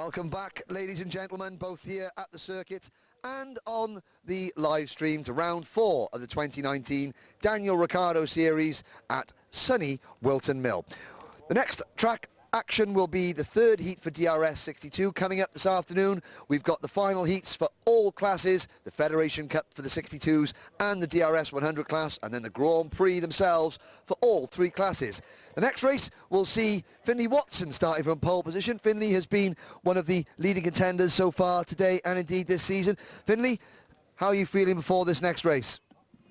Welcome back, ladies and gentlemen, both here at the circuit and on the live stream to round 4 of the 2019 Daniel Ricciardo Series at sunny Wilton Mill. The next track action will be the third heat for DRS62 coming up this afternoon. We've got the final heats for all classes, the Federation Cup for the 62s and the DRS 100 class, and then the Grand Prix themselves for all 3 classes. The next race will see Finley Watson starting from pole position. Finley has been one of the leading contenders so far today and indeed this season. Finley, how are you feeling before this next race?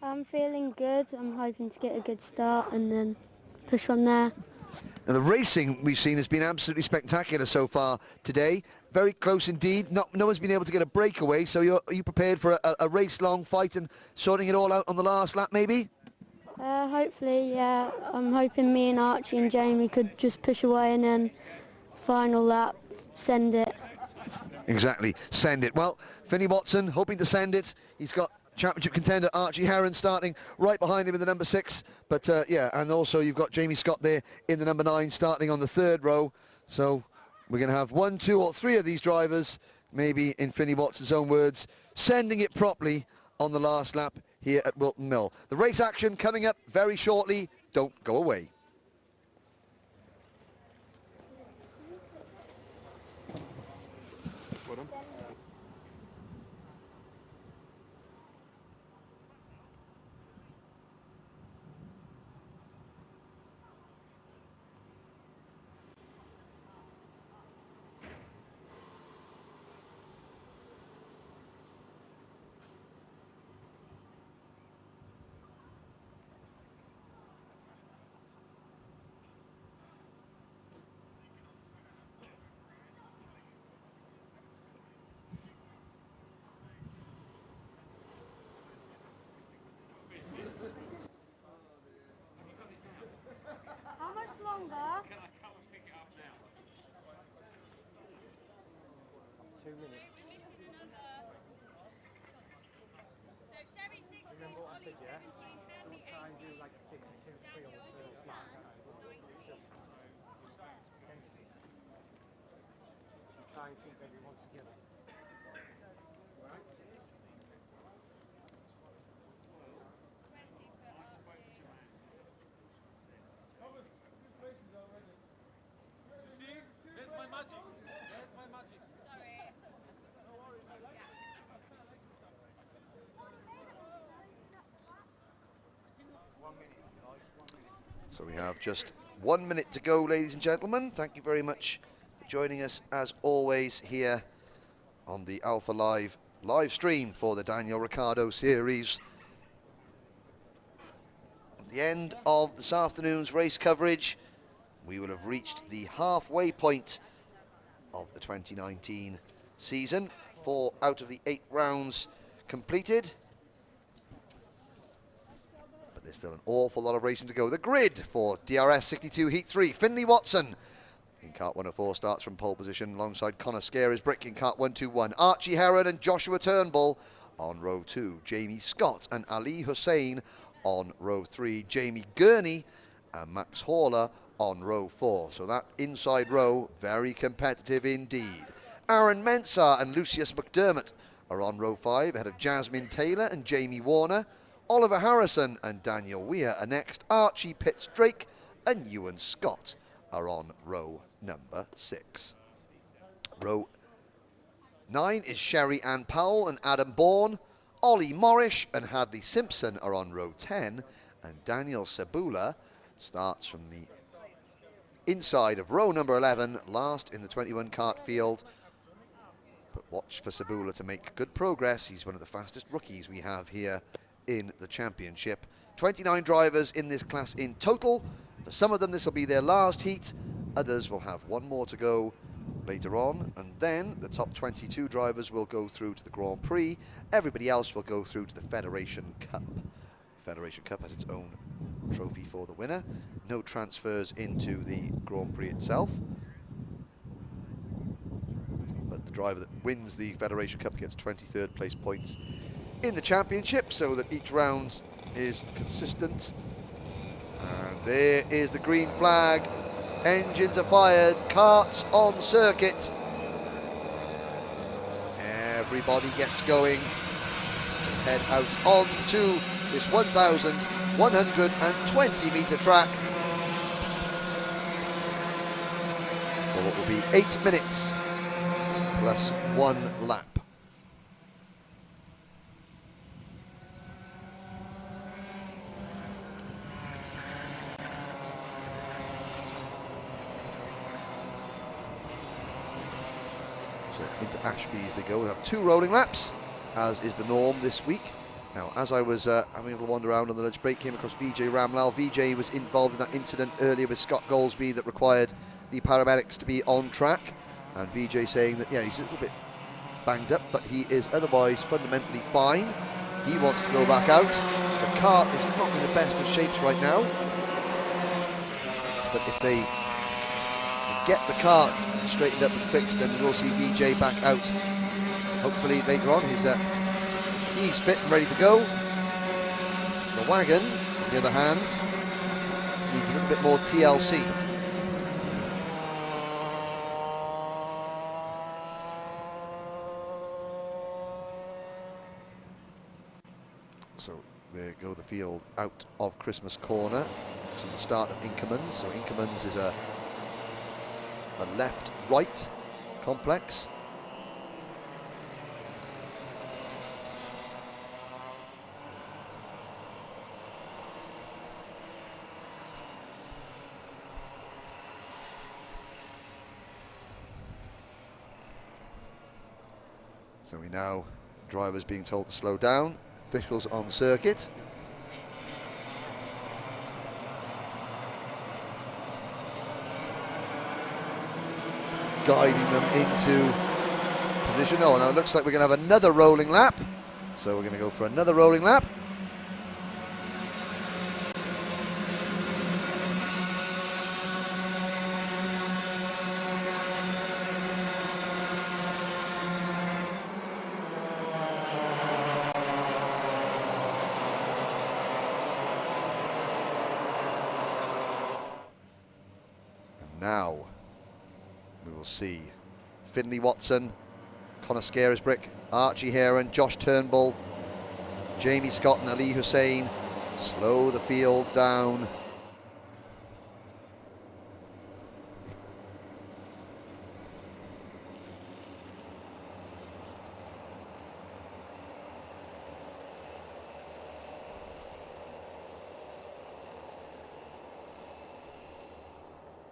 I'm feeling good. I'm hoping to get a good start and then push from there. Now, the racing we've seen has been absolutely spectacular so far today. Very close indeed. No one's been able to get a breakaway, so are you prepared for a race-long fight and sorting it all out on the last lap, maybe? Hopefully, yeah. I'm hoping me and Archie and Jamie could just push away and then final lap, send it. Exactly, send it. Well, Finley Watson hoping to send it. He's got championship contender Archie Heron starting right behind him in the number 6. But yeah, and also you've got Jamie Scott there in the number 9 starting on the 3rd row. So we're going to have 1, 2 or 3 of these drivers, maybe in Finley Watson's own words, sending it properly on the last lap here at Wilton Mill. The race action coming up very shortly. Don't go away. How much longer? Can I come and pick it up now? 2 minutes. Remember what I said, yeah? We'll try and do like a 52-3 on the first lap. Try and keep everyone together. See? There's my magic. There's my magic. So we have just 1 minute to go, ladies and gentlemen. Thank you very much for joining us, as always, here on the Alpha Live live stream for the Daniel Ricciardo Series. At the end of this afternoon's race coverage, we will have reached the halfway point of the 2019 season. 4 out of the 8 rounds completed. There's still an awful lot of racing to go. The grid for DRS62 Heat 3. Finley Watson in kart 104 starts from pole position alongside Connor Scare's Brick in kart 121. Archie Heron and Joshua Turnbull on row 2. Jamie Scott and Ali Hussein on row 3. Jamie Gurney and Max Horler on row 4. So that inside row, very competitive indeed. Aaron Mensah and Lucius McDermott are on row 5 ahead of Jasmine Taylor and Jamie Warner. Oliver Harrison and Daniel Weir are next. Archie Pitts-Drake and Ewan Scott are on row number 6. Row 9 is Sherry Ann Powell and Adam Bourne. Ollie Morrish and Hadley Simpson are on row 10. And Daniel Sabula starts from the inside of row number 11, last in the 21 kart field. But watch for Sabula to make good progress. He's one of the fastest rookies we have here in the championship. 29 drivers in this class in total. For some of them this will be their last heat, others will have 1 more to go later on, and then the top 22 drivers will go through to the Grand Prix. Everybody else will go through to the Federation Cup. The Federation Cup has its own trophy for the winner. No transfers into the Grand Prix itself, but the driver that wins the Federation Cup gets 23rd place points in the championship, so that each round is consistent. And there is the green flag. Engines are fired. Karts on circuit. everybody gets going. Head out onto this 1,120 metre track for what will be 8 minutes plus 1 lap. So into Ashby's they go. We'll have 2 rolling laps, as is the norm this week. Now, as I was having a little wander around on the lunch break, came across Vijay Ramlal. Vijay was involved in that incident earlier with Scott Goldsby that required the paramedics to be on track. And Vijay saying that, yeah, he's a little bit banged up, but he is otherwise fundamentally fine. He wants to go back out. The car is not in the best of shapes right now. But if they get the kart straightened up and fixed, then we'll see Vijay back out. Hopefully later on he's fit and ready to go. The wagon, on the other hand, needs a little bit more TLC. So there go the field out of Christmas Corner. So the start of Inkermans. So Inkermans is a left-right complex. So we now, drivers being told to slow down, officials on circuit. Guiding them into position. Oh, now it looks like we're going to have another rolling lap. So we're going to go for another rolling lap. Now we will see Finley Watson, Connor Scarisbrick, Archie Heron, Josh Turnbull, Jamie Scott and Ali Hussein slow the field down.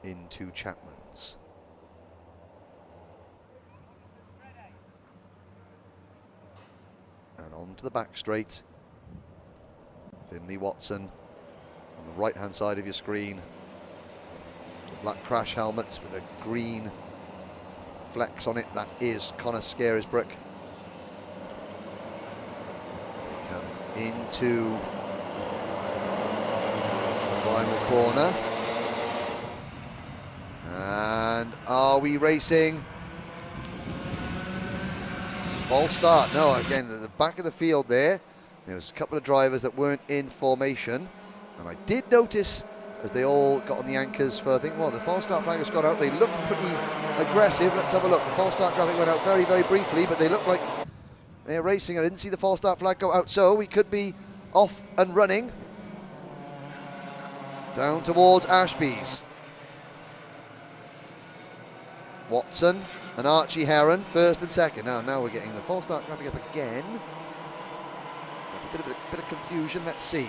Into Chapman's. And on to the back straight. Finley Watson on the right hand side of your screen. The black crash helmet with a green flex on it. That is Connor Scarisbrick. Come into the final corner. And are we racing? False start. No, again, at the back of the field there was a couple of drivers that weren't in formation. And I did notice as they all got on the anchors for, I think, well, the false start flag has got out. They look pretty aggressive. Let's have a look. The false start graphic went out very, very briefly, but they look like they're racing. I didn't see the false start flag go out, so we could be off and running. Down towards Ashby's. Watson and Archie Heron, first and second. Now we're getting the false start graphic up again. A bit of confusion, let's see.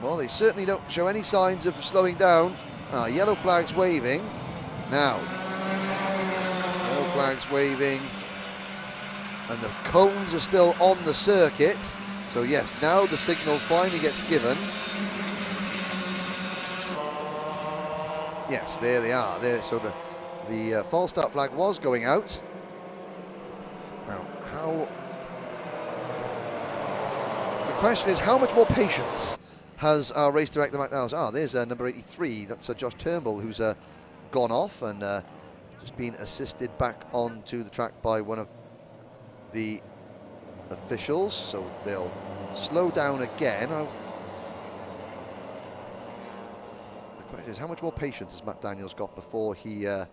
Well, they certainly don't show any signs of slowing down. Yellow flag's waving. Now, yellow flag's waving. And the cones are still on the circuit. So yes, now the signal finally gets given. Yes, there they are. There, so the false start flag was going out. Now, the question is, how much more patience has our race director Matt Downs? There's number 83. That's Josh Turnbull, who's gone off and just been assisted back onto the track by one of the officials. So they'll slow down again. question is, how much more patience has Matt Daniels got before he has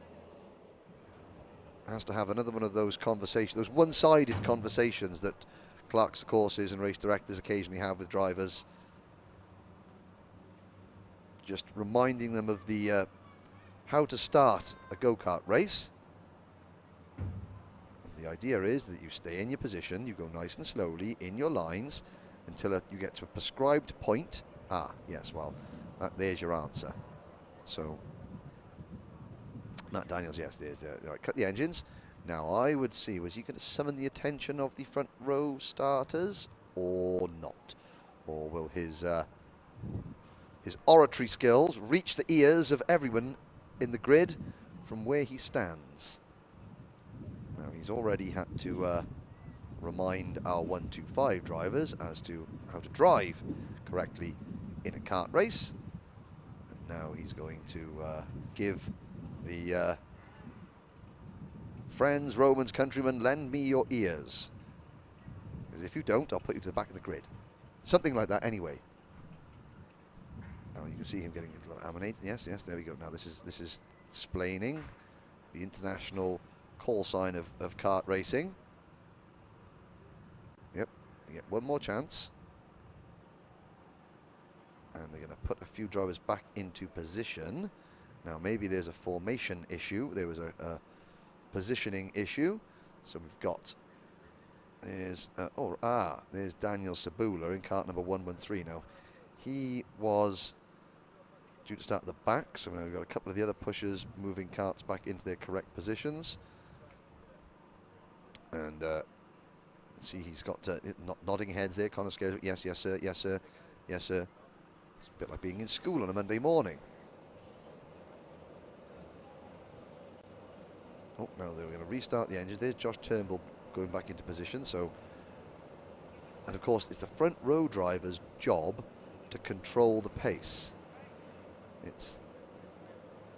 to have another one of those conversations, those one-sided conversations that clerks of courses and race directors occasionally have with drivers, just reminding them of the how to start a go-kart race. The idea is that you stay in your position, you go nice and slowly in your lines until you get to a prescribed point. Ah, yes, well, there's your answer. So, Matt Daniels, yes, there's the, right, cut the engines. Now, I would see, was he going to summon the attention of the front row starters or not? Or will his oratory skills reach the ears of everyone in the grid from where he stands? Now, he's already had to remind our 125 drivers as to how to drive correctly in a kart race. And now he's going to give the friends, Romans, countrymen, lend me your ears. Because if you don't, I'll put you to the back of the grid. Something like that anyway. Now you can see him getting a little aminate. Yes, yes, there we go. Now this is explaining the international call sign of kart racing. Yep, we get one more chance. And they're going to put a few drivers back into position. Now maybe there's a formation issue. There was a positioning issue. So we've got, there's Daniel Sabula in kart number 113. Now he was due to start at the back, so now we've got a couple of the other pushers moving karts back into their correct positions. And see, he's got nodding heads there. Connor Scares, yes, yes, sir, yes, sir, yes, sir. It's a bit like being in school on a Monday morning. Oh, now they're going to restart the engines. There's Josh Turnbull going back into position. So, and of course, it's the front row driver's job to control the pace. It's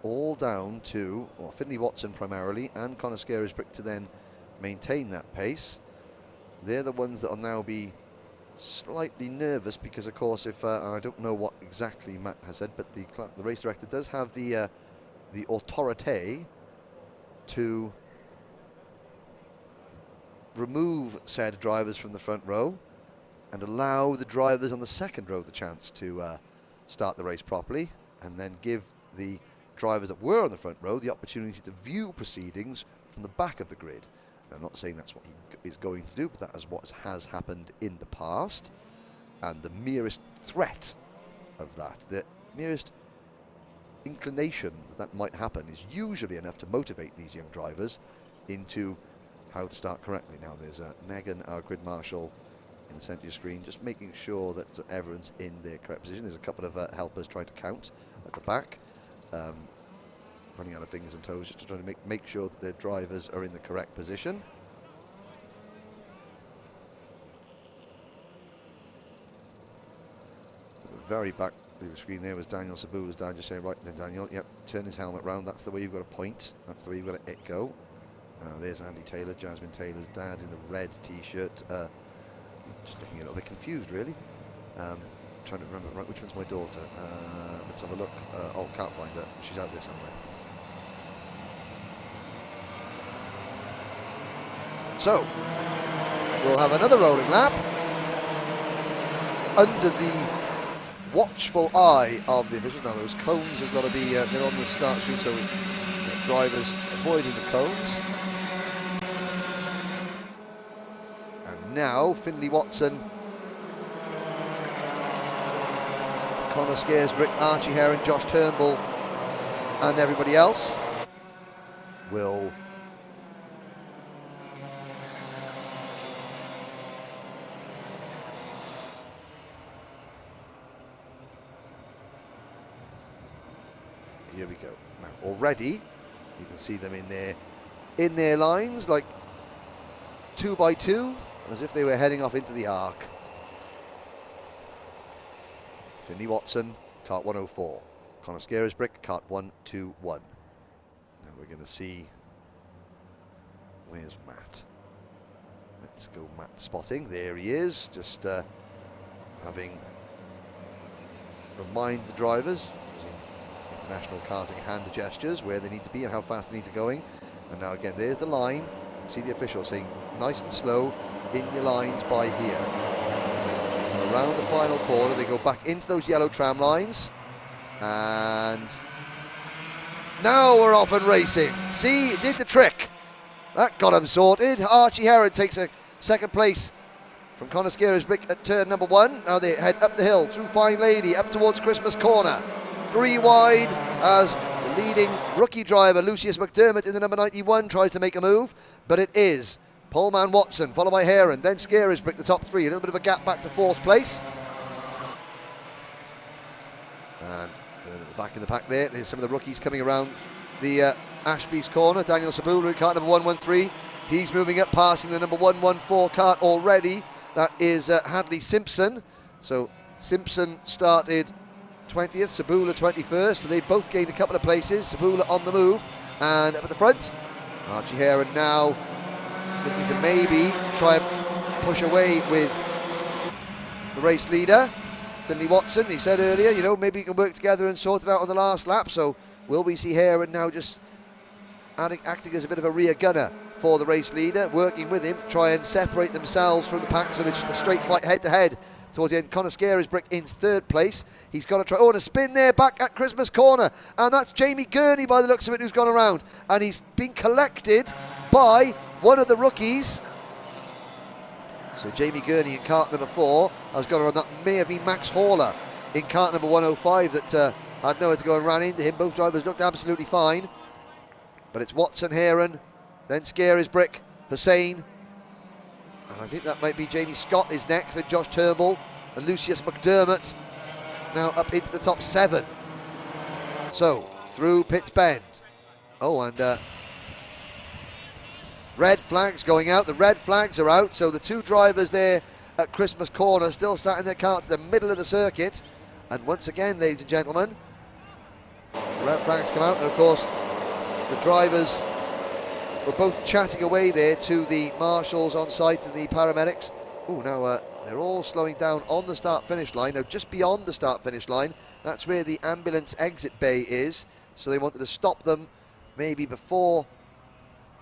all down to, well, Finley Watson primarily and Connor Scares Brick to then maintain that pace. They're the ones that will now be slightly nervous because, of course, if I don't know what exactly Matt has said, but the race director does have the authority to remove said drivers from the front row and allow the drivers on the second row the chance to start the race properly, and then give the drivers that were on the front row the opportunity to view proceedings from the back of the grid. Now, I'm not saying that's what he is going to do, but that is what has happened in the past, and the merest threat of that, the merest inclination that might happen is usually enough to motivate these young drivers into how to start correctly. Now there's Megan, our grid marshal, in the centre of your screen, just making sure that everyone's in their correct position. There's a couple of helpers trying to count at the back, running out of fingers and toes, just to try to make sure that their drivers are in the correct position. At the very back of the screen there was Daniel Sabula's dad just saying, right then Daniel, yep, turn his helmet round, that's the way you've got to point, that's the way you've got to go. There's Andy Taylor, Jasmine Taylor's dad in the red t-shirt, just looking a little bit confused really. Trying to remember, right, which one's my daughter? Let's have a look. Oh, can't find her, she's out there somewhere. So, we'll have another rolling lap under the watchful eye of the officials. Now those cones have got to be, they're on the start street, so drivers avoiding the cones. And now Finley Watson, Connor Scaresbrick, Archie Heron, Josh Turnbull and everybody else will here we go. Now already you can see them in their lines, like 2 by 2, as if they were heading off into the arc. Finley Watson, kart 104. Connor Scaresbrick, kart 121. Now we're going to see, where's Matt? Let's go Matt spotting. There he is, just having remind the drivers, international karting hand gestures, where they need to be and how fast they need to be going. And now again, there's the line. See the official saying nice and slow in your lines by here. So around the final corner, they go back into those yellow tram lines. And now we're off and racing. See, it did the trick. That got them sorted. Archie Heron takes a second place from Conor Scarisbrick brick at turn number 1. Now they head up the hill through Fine Lady up towards Christmas Corner. 3 wide as the leading rookie driver Lucius McDermott in the number 91 tries to make a move, but it is Poleman Watson followed by Heron, then Scarisbrick the top 3. A little bit of a gap back to 4th place. And back in the pack there's some of the rookies coming around the Ashby's corner. Daniel Sabula in cart number 113. He's moving up, passing the number 114 cart already. That is Hadley Simpson. So Simpson started 20th, Sabula 21st. So they both gained a couple of places. Sabula on the move. And up at the front, Archie Heron now looking to maybe try and push away with the race leader, Finley Watson. He said earlier, you know, maybe you can work together and sort it out on the last lap. So will we see Heron now just acting as a bit of a rear gunner for the race leader, working with him to try and separate themselves from the pack so it's just a straight fight head-to-head towards the end. Conor Scarisbrick in 3rd place. He's got to try, and a spin there back at Christmas Corner, and that's Jamie Gurney by the looks of it who's gone around, and he's been collected by one of the rookies. So Jamie Gurney in cart number 4 has gone around. That may have been Max Haller in cart number 105 that had nowhere to go and ran into him. Both drivers looked absolutely fine, but it's Watson, Heron, then Scarisbrick, Hussein, and I think that might be Jamie Scott is next, then Josh Turnbull and Lucius McDermott now up into the top 7. So through Pitts Bend. Oh, and red flags going out. The red flags are out, so the 2 drivers there at Christmas Corner still sat in their car to the middle of the circuit. And once again, ladies and gentlemen, the red flags come out, and of course the drivers were both chatting away there to the marshals on site and the paramedics. Oh, now they're all slowing down on the start-finish line. Now, just beyond the start-finish line, that's where the ambulance exit bay is. So they wanted to stop them maybe before,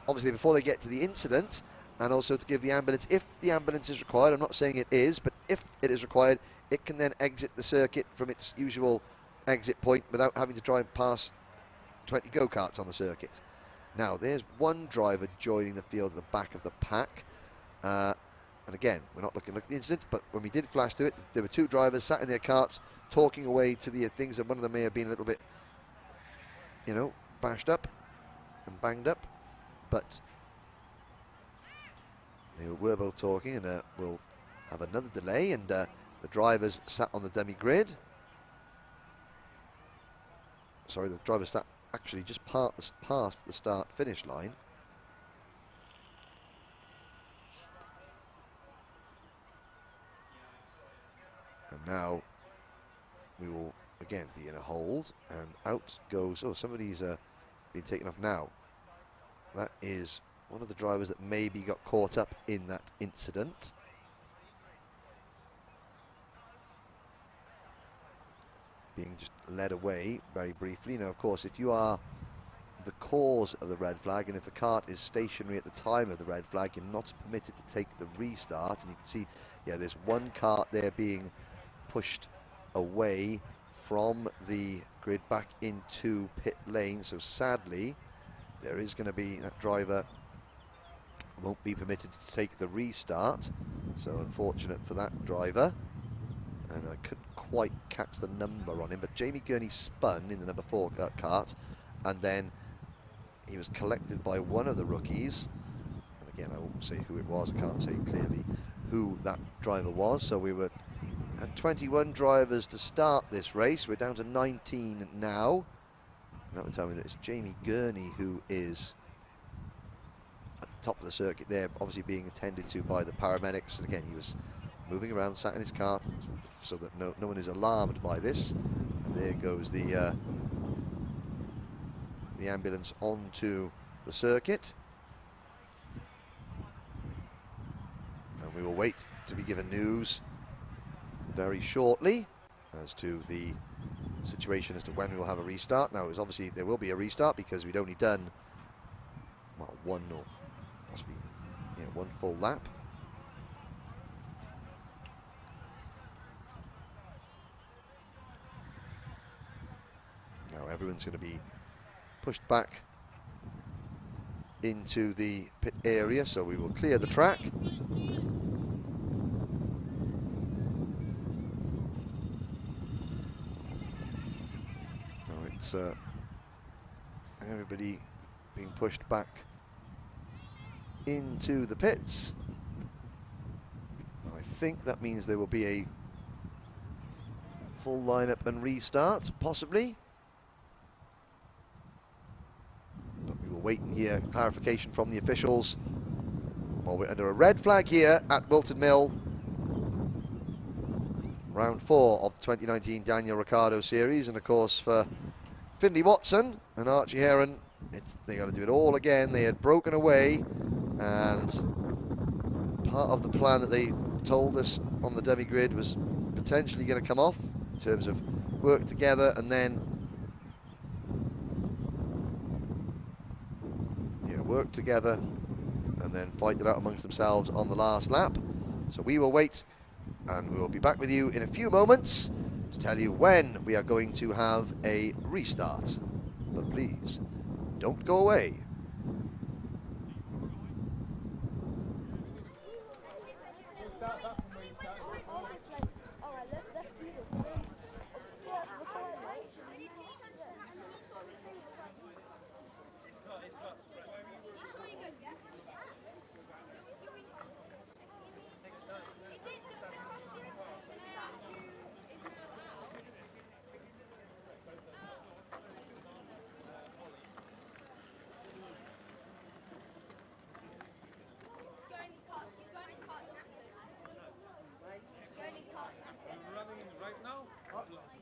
obviously before they get to the incident, and also to give the ambulance, if the ambulance is required, I'm not saying it is, but if it is required, it can then exit the circuit from its usual exit point without having to try and pass 20 go-karts on the circuit. Now, there's one driver joining the field at the back of the pack. And again, we're not looking at the incident, but when we did flash through it, there were 2 drivers sat in their carts talking away to the things, and one of them may have been a little bit, you know, bashed up and banged up. But they were both talking, and we'll have another delay, and the drivers sat on the dummy grid. Sorry, the drivers sat actually just past the start-finish line. And now we will again be in a hold, and out goes, oh, somebody's been taken off now. That is one of the drivers that maybe got caught up in that incident. Being just led away very briefly. Now, of course, if you are the cause of the red flag, and if the cart is stationary at the time of the red flag, you're not permitted to take the restart. And you can see, yeah, there's one cart there being pushed away from the grid back into pit lane. So sadly, there is going to be, that driver won't be permitted to take the restart. So unfortunate for that driver. And I couldn't quite catch the number on him, but Jamie Gurney spun in the number 4 cart, and then he was collected by one of the rookies. And again, I won't say who it was, I can't say clearly who that driver was. So we were at 21 drivers to start this race. We're down to 19 now. And that would tell me that it's Jamie Gurney who is at the top of the circuit there, obviously being attended to by the paramedics. And again, he was moving around, sat in his cart, so that no one is alarmed by this. And there goes the ambulance onto the circuit. And we will wait to be given news very shortly as to the situation as to when we will have a restart. Now, it's obviously there will be a restart because we'd only done, well, one or possibly one full lap. Now everyone's going to be pushed back into the pit area, so we will clear the track. Now it's everybody being pushed back into the pits. Now I think that means there will be a full lineup and restart, possibly. But we will wait and hear clarification from the officials while we're under a red flag here at Wilton Mill. Round 4 of the 2019 Daniel Ricciardo series, and of course for Finley Watson and Archie Heron, they got to do it all again. They had broken away, and part of the plan that they told us on the dummy grid was potentially going to come off in terms of work together and then work together and then fight it out amongst themselves on the last lap. So we will wait, and we will be back with you in a few moments to tell you when we are going to have a restart. But please, don't go away.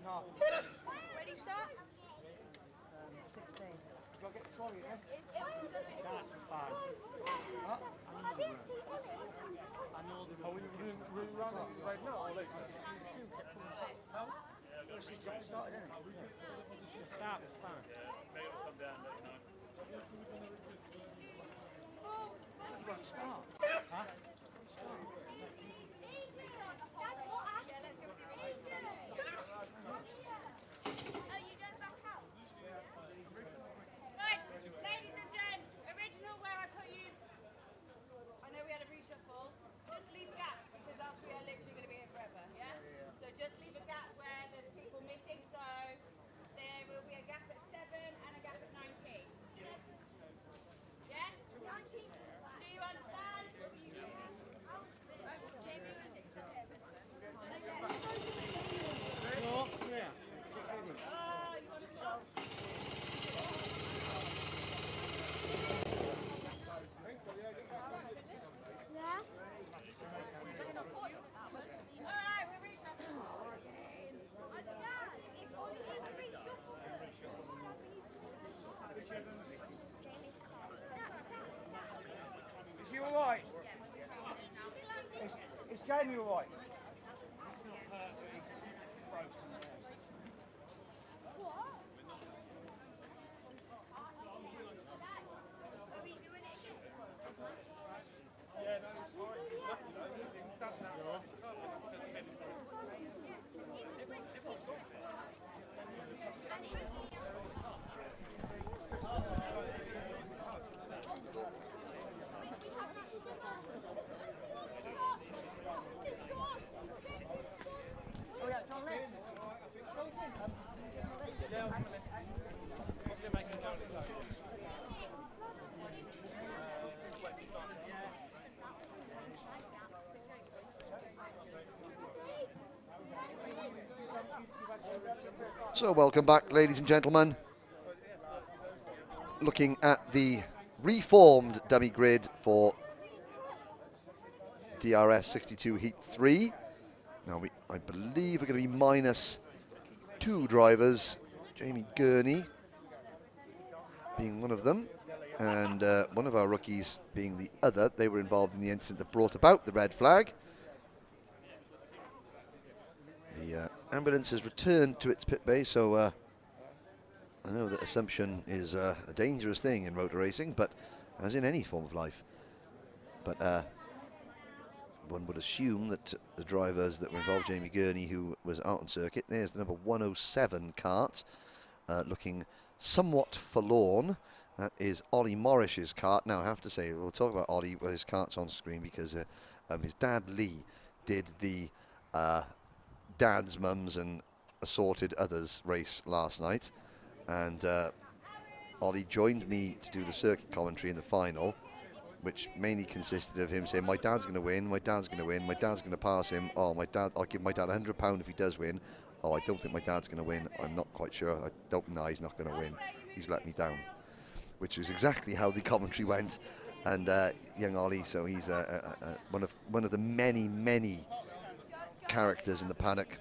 No. Ready, start? 16. Do I get the trolley then? That's fine. Huh? I know the Are we running right now or later? No? She's just started, isn't it? The start was fine. Maybe it'll come down later. Right, start. Huh? Just leave a gap where there's people missing, so there will be a gap at 7 and a gap at 19. Yeah? 19. Do you understand? No, yeah. Oh, you want to stop? Yeah? Alright, we're reshuffling. Is you alright? Is Jamie alright? So welcome back, ladies and gentlemen. Looking at the reformed dummy grid for DRS62 Heat 3. Now I believe we're going to be minus 2 drivers, Jamie Gurney being one of them, and one of our rookies being the other. They were involved in the incident that brought about the red flag. The ambulance has returned to its pit bay, so I know that assumption is a dangerous thing in motor racing, but as in any form of life. But one would assume that the drivers that were involved, Jamie Gurney, who was out on circuit, there's the number 107 kart, looking somewhat forlorn. That is Ollie Morris's kart. Now, I have to say, we'll talk about Ollie when his kart's on screen, because his dad, Lee, did the dads, mums and assorted others race last night. And Ollie joined me to do the circuit commentary in the final, which mainly consisted of him saying, my dad's going to win, my dad's going to win, my dad's going to pass him. Oh, my dad, I'll give my dad £100 if he does win. Oh, I don't think my dad's going to win. I'm not quite sure. I don't know, he's not going to win. He's let me down. Which is exactly how the commentary went. And young Ollie, so he's one of the many characters in the paddock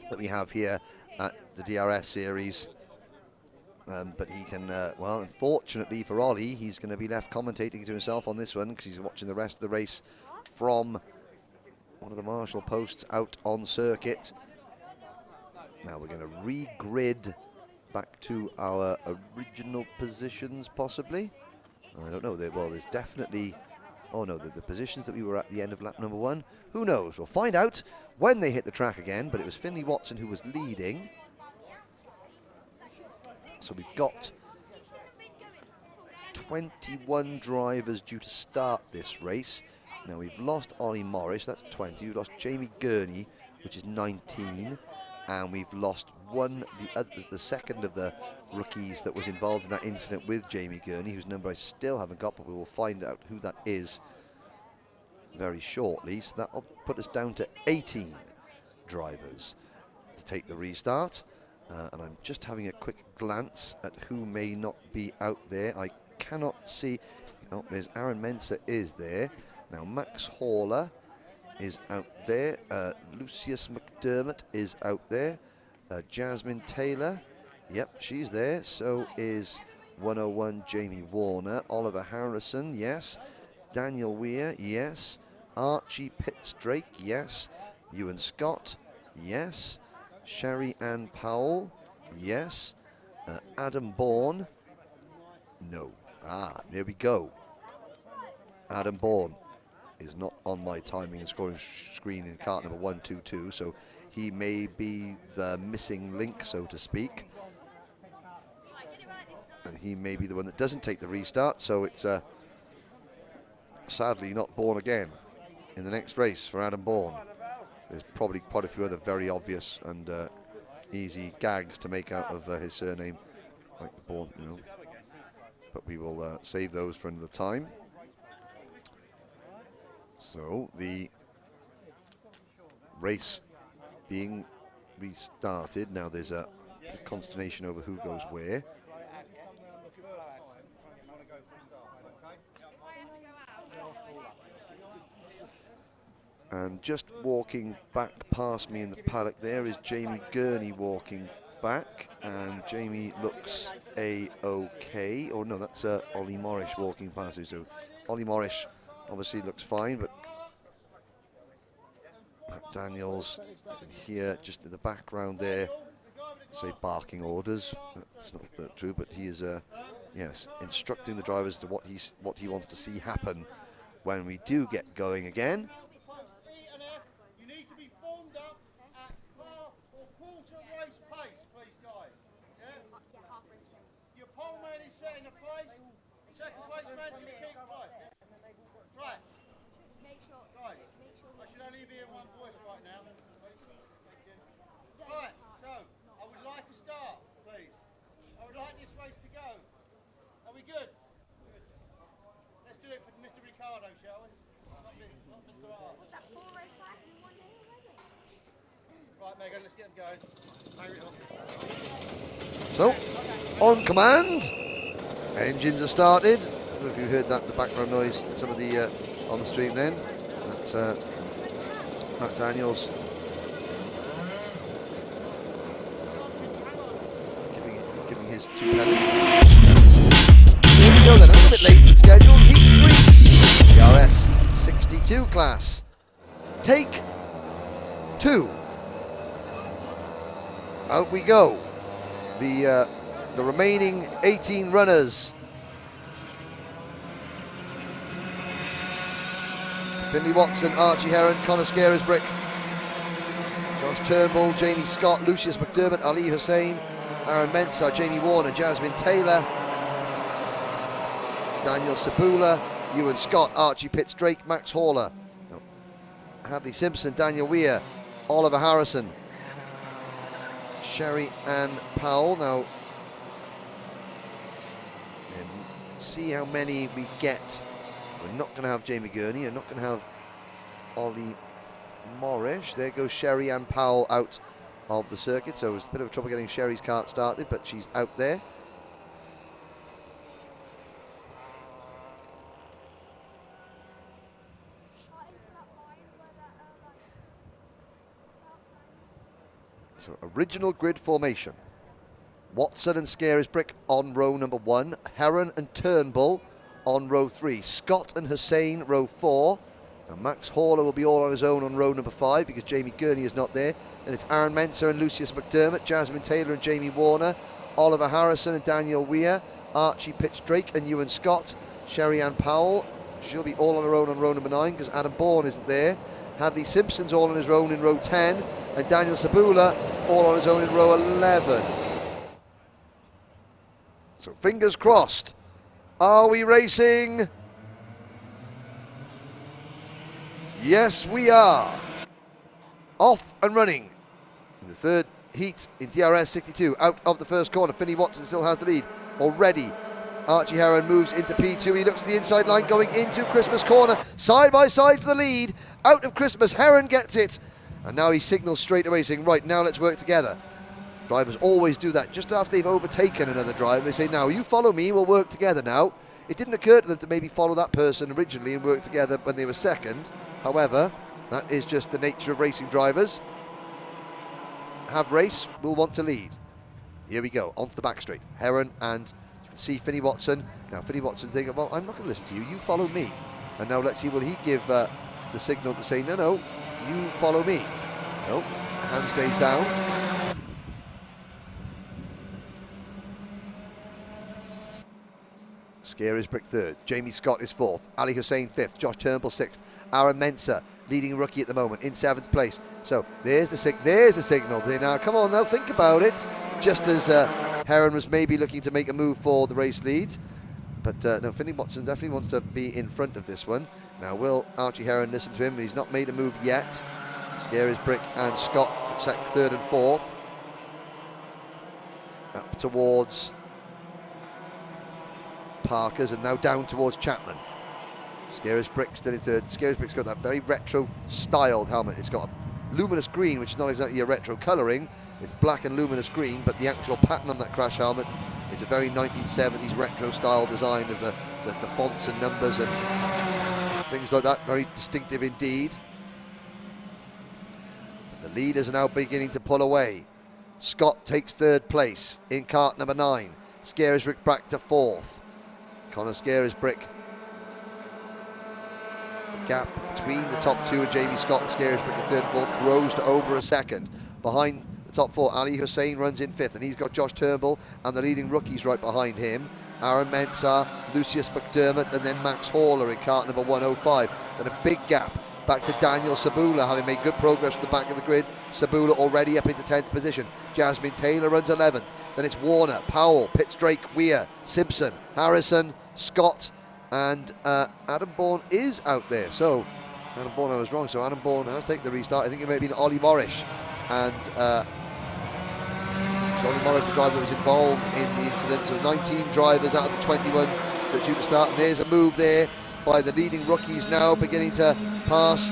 that we have here at the DRS series. But he can, well, unfortunately for Ollie, he's going to be left commentating to himself on this one, because he's watching the rest of the race from one of the marshal posts out on circuit. Now we're going to re-grid back to our original positions, possibly. I don't know. Well, there's definitely... Oh no, the positions that we were at the end of lap number 1. Who knows? We'll find out when they hit the track again, but it was Finley Watson who was leading. So we've got 21 drivers due to start this race. Now we've lost Ollie Morris, that's 20. We've lost Jamie Gurney, which is 19. And we've lost the second of the rookies that was involved in that incident with Jamie Gurney, whose number I still haven't got, but we will find out who that is very shortly. So that'll put us down to 18 drivers to take the restart. And I'm just having a quick glance at who may not be out there. I cannot see. Oh, there's Aaron Mensah is there. Now Max Horler is out there. Lucius McDermott is out there. Jasmine Taylor, yep, she's there. So is 101 Jamie Warner. Oliver Harrison, yes. Daniel Weir, yes. Archie Pitts-Drake, yes. Ewan Scott, yes. Sherry Ann Powell, yes. Adam Bourne, no. Ah, there we go. Adam Bourne is not on my timing and scoring screen in kart number 122, so he may be the missing link, so to speak. And he may be the one that doesn't take the restart, so it's sadly not Bourne again in the next race for Adam Bourne. There's probably quite a few other very obvious and easy gags to make out of his surname, like the Bourne, you know. But we will save those for another time. So the race being restarted. Now there's a consternation over who goes where. And just walking back past me in the paddock there is Jamie Gurney walking back, and Jamie looks a-okay. Or no, that's Ollie Morris walking past you. So Ollie Morris obviously looks fine, but Daniels here just in the background there, say barking orders. It's not true, but he is yes, instructing the drivers to what he wants to see happen when we do get going again. You need to be formed up at half or quarter race pace, please, guys. Yeah? Your pole man is setting the pace. Second place man's going to keep pace. Right. Guys, I should only be in one voice right now. Thank you. Right, so I would like a start, please. I would like this race to go. Are we good? Good. Let's do it for Mr. Ricardo, shall we? Not Mr. R. Right, Megan, let's get them going. So, on command, engines are started. I don't know if you heard that, the background noise, some of the on the stream then. That's Matt Daniels giving his 2 penalties. Here we go then, a little bit late than scheduled. Heat 3, DRS62 class. Take 2. Out we go. The remaining 18 runners. Finley Watson, Archie Heron, Conor Scarisbrick, Josh Turnbull, Jamie Scott, Lucius McDermott, Ali Hussein, Aaron Mensah, Jamie Warner, Jasmine Taylor, Daniel Sabula, Ewan Scott, Archie Pitts Drake, Max Horler, Hadley Simpson, Daniel Weir, Oliver Harrison, Sherry Ann Powell. Now, see how many we get. We're not going to have Jamie Gurney. We're not going to have Ollie Morrish. There goes Sherry Ann Powell out of the circuit. So it was a bit of trouble getting Sherry's kart started, but she's out there. So original grid formation. Watson and Scarisbrick on row number 1. Heron and Turnbull on row 3. Scott and Hussein row 4. And Max Horler will be all on his own on row number 5 because Jamie Gurney is not there. And it's Aaron Mensah and Lucius McDermott, Jasmine Taylor and Jamie Warner, Oliver Harrison and Daniel Weir, Archie Pitts Drake and Ewan Scott, Sherry Ann Powell. She'll be all on her own on row number 9 because Adam Bourne isn't there. Hadley Simpson's all on his own in row 10. And Daniel Sabula all on his own in row 11. So fingers crossed. Are we racing? Yes, we are. Off and running in the third heat in DRS62. Out of the first corner, Finley Watson still has the lead already. Archie Heron moves into P2. He looks to the inside line going into Christmas corner. Side by side for the lead. Out of Christmas, Heron gets it. And now he signals straight away saying, right, now let's work together. Drivers always do that just after they've overtaken another driver. They say, now you follow me, we'll work together now. It didn't occur to them to maybe follow that person originally and work together when they were second. However, that is just the nature of racing drivers. Have race, will want to lead. Here we go, onto the back straight. Heron and you can see Finley Watson. Now Finley Watson thinking, well, I'm not going to listen to you, you follow me. And now let's see, will he give the signal to say, no, you follow me. No, hand stays down. Scarisbrick third, Jamie Scott is fourth, Ali Hussein fifth, Josh Turnbull sixth, Aaron Mensah leading rookie at the moment in seventh place. So there's the signal. Now come on, now think about it. Just as Heron was maybe looking to make a move for the race lead, but no, Finley Watson definitely wants to be in front of this one. Now will Archie Heron listen to him? He's not made a move yet. Scarisbrick and Scott third and fourth, up towards Parker's and now down towards Chapman. Scarisbrick still in third. Scarisbrick's got that very retro styled helmet. It's got a luminous green, which is not exactly a retro colouring. It's black and luminous green, but the actual pattern on that crash helmet is a very 1970s retro style design of the fonts and numbers and things like that. Very distinctive indeed. But the leaders are now beginning to pull away. Scott takes third place in kart number 9. Scarisbrick back to fourth. Conor Scarisbrick. The gap between the top two and Jamie Scott and Scarisbrick in third and fourth grows to over a second. Behind the top four, Ali Hussein runs in fifth, and he's got Josh Turnbull and the leading rookies right behind him. Aaron Mensah, Lucius McDermott, and then Max Horler in kart number 105. And a big gap back to Daniel Sabula, having made good progress from the back of the grid. Sabula already up into 10th position. Jasmine Taylor runs 11th. Then it's Warner, Powell, Pitts Drake, Weir, Simpson, Harrison, Scott, and Adam Bourne is out there. So Adam Bourne, I was wrong. So Adam Bourne has taken the restart. I think it may have been Ollie Morrish. And Ollie Morrish, the driver that was involved in the incident. So 19 drivers out of the 21 that are due to start. And there's a move there by the leading rookies now beginning to pass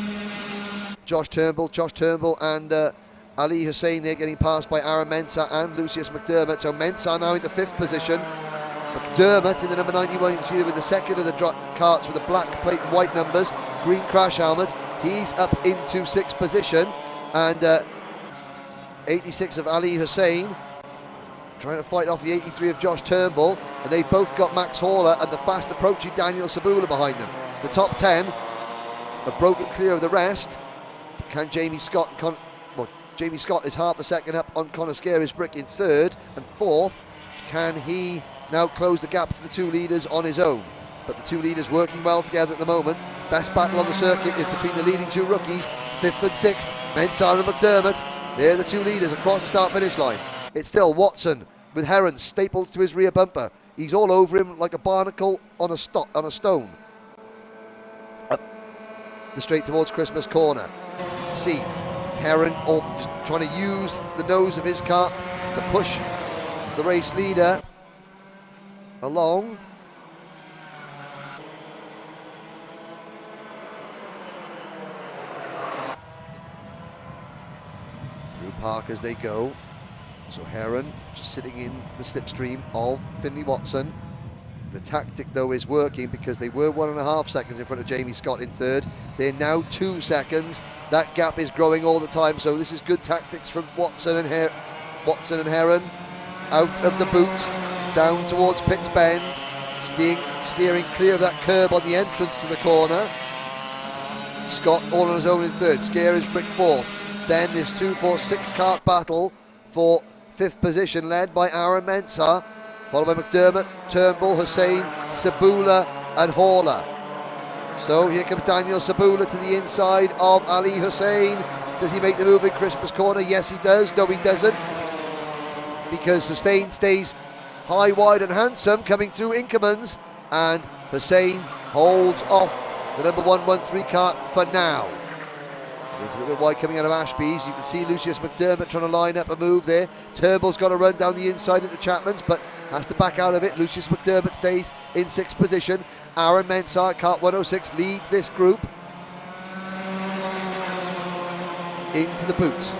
Josh Turnbull and Ali Hussein. They're getting passed by Aaron Mensah and Lucius McDermott. So Mensah now into 5th position. McDermott in the number 91, you can see there with the second of the karts with the black plate and white numbers, green crash helmet. He's up into 6th position. And 86 of Ali Hussein trying to fight off the 83 of Josh Turnbull, and they've both got Max Horler and the fast approaching Daniel Sabula behind them. The top 10 have broken clear of the rest. Can Jamie Scott, Jamie Scott is half a second up on Conor Scary's brick in third, and fourth. Can he now close the gap to the two leaders on his own? But the two leaders working well together at the moment. Best battle on the circuit is between the leading two rookies, fifth and sixth, Mensah and McDermott. They're the two leaders across the start-finish line. It's still Watson with Heron stapled to his rear bumper. He's all over him like a barnacle on a stone. Up the straight towards Christmas corner. See Heron just trying to use the nose of his cart to push the race leader along. Through park as they go. So Heron just sitting in the slipstream of Finley Watson. The tactic though is working because they were 1.5 seconds in front of Jamie Scott in third. They're now 2 seconds. That gap is growing all the time, so this is good tactics from Watson and Heron. Out of the boot, down towards Pitts Bend, steering clear of that curb on the entrance to the corner. Scott all on his own in third, Scary's brick fourth. Then this 2-4-6 kart battle for fifth position led by Aaron Mensah, followed by McDermott, Turnbull, Hussein, Sabula and Horler. So here comes Daniel Sabula to the inside of Ali Hussein. Does he make the move in Christmas corner? Yes he does. No he doesn't, because Hussein stays high, wide and handsome coming through Inkermans, and Hussein holds off the number 113 kart for now. It's a little bit wide coming out of Ashby's. You can see Lucius McDermott trying to line up a move there. Turnbull's got to run down the inside into Chapman's, but has to back out of it. Lucius McDermott stays in sixth position. Aaron Mensah, kart 106, leads this group into the boot.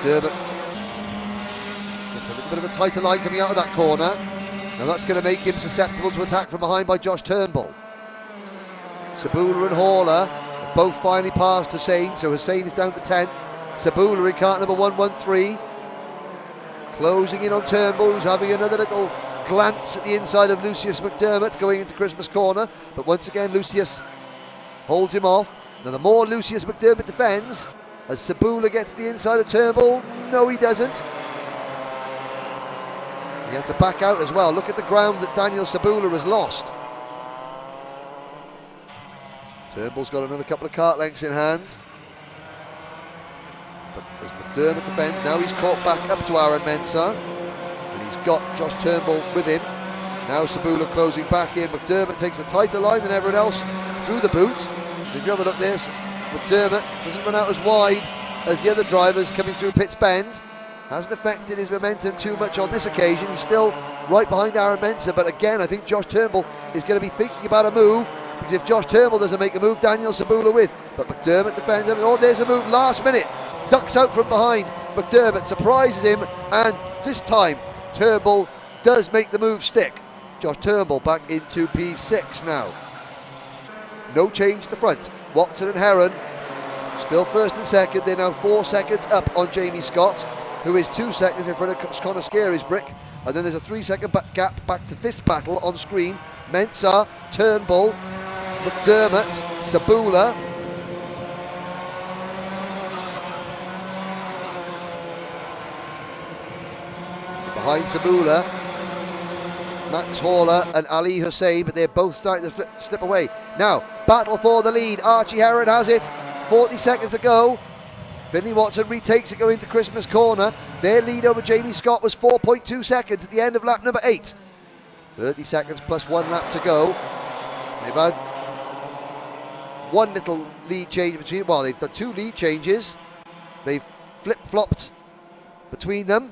McDermott gets a little bit of a tighter line coming out of that corner. Now that's going to make him susceptible to attack from behind by Josh Turnbull. Sabula and Horler have both finally passed Hussein, so Hussein is down to 10th. Sabula in kart number 113. Closing in on Turnbull, who's having another little glance at the inside of Lucius McDermott going into Christmas corner. But once again, Lucius holds him off. Now the more Lucius McDermott defends, as Sabula gets the inside of Turnbull, no he doesn't. He had to back out as well. Look at the ground that Daniel Sabula has lost. Turnbull's got another couple of kart lengths in hand. But as McDermott defends, now he's caught back up to Aaron Mensah. And he's got Josh Turnbull with him. Now Sabula closing back in. McDermott takes a tighter line than everyone else through the boot. If you have a look at this, McDermott doesn't run out as wide as the other drivers coming through Pitts Bend. Hasn't affected his momentum too much on this occasion. He's still right behind Aaron Mensah, but again I think Josh Turnbull is going to be thinking about a move, because if Josh Turnbull doesn't make a move, Daniel Sabula with. But McDermott defends him. Oh, there's a move last minute. Ducks out from behind. McDermott surprises him, and this time Turnbull does make the move stick. Josh Turnbull back into P6 now. No change to the front. Watson and Heron still first and second. They're now 4 seconds up on Jamie Scott, who is 2 seconds in front of Conor Scary's brick. And then there's a 3 second gap back to this battle on screen. Mensah, Turnbull, McDermott, Sabula. Behind Sabula, Max Horler and Ali Hussein, but they're both starting to slip away. Now, battle for the lead. Archie Heron has it. 40 seconds to go. Finley Watson retakes it going to Christmas corner. Their lead over Jamie Scott was 4.2 seconds at the end of lap number 8. 30 seconds plus 1 lap to go. They've had one little lead change between, well, they've done 2 lead changes. They've flip-flopped between them.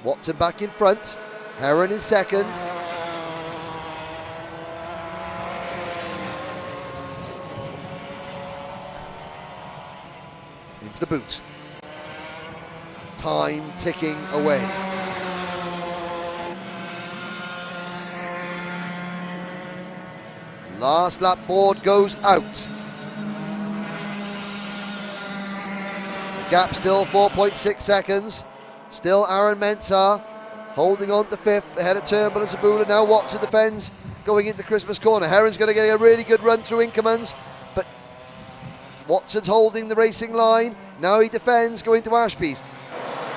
Watson back in front. Heron in second. Into the boot. Time ticking away. Last lap board goes out. The gap still 4.6 seconds. Still Aaron Mensah holding on to 5th ahead of Turnbull and Sabula. Now Watson defends going into Christmas corner. Heron's going to get a really good run through Inkermans, but Watson's holding the racing line. Now he defends, going to Ashby's.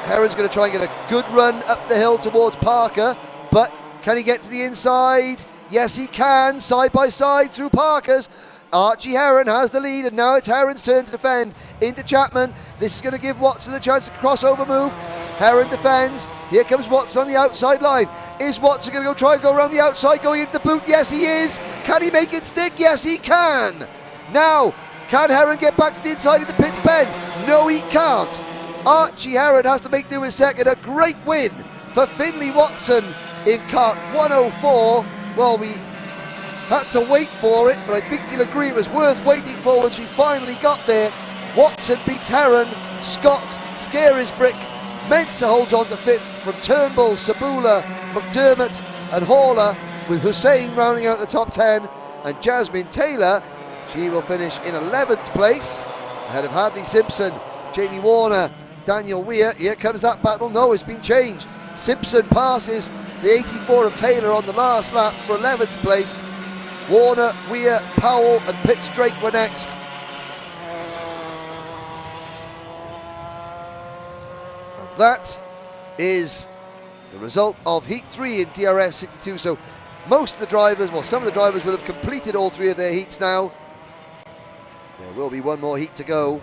Heron's going to try and get a good run up the hill towards Parker, but can he get to the inside? Yes, he can, side by side through Parker's. Archie Heron has the lead, and now it's Heron's turn to defend into Chapman. This is going to give Watson a chance to crossover move. Heron defends. Here comes Watson on the outside line. Is Watson going to try and go around the outside, going into the boot? Yes, he is. Can he make it stick? Yes, he can. Now, can Heron get back to the inside of the pit's bend? No, he can't. Archie Heron has to make do with second. A great win for Finley Watson in kart 104. Well, we had to wait for it, but I think you'll agree it was worth waiting for once we finally got there. Watson beats Heron. Scott, Scarisbrick. Mensah holds on to fifth from Turnbull, Sabula, McDermott and Hawler, with Hussein rounding out the top 10, and Jasmine Taylor, she will finish in 11th place ahead of Hadley Simpson, Jamie Warner, Daniel Weir. Here comes that battle. No, it's been changed. Simpson passes the 84 of Taylor on the last lap for 11th place. Warner, Weir, Powell and Pitts Drake were next. And that is the result of Heat 3 in DRS62. So most of the drivers, well, some of the drivers will have completed all three of their heats now. There will be one more heat to go.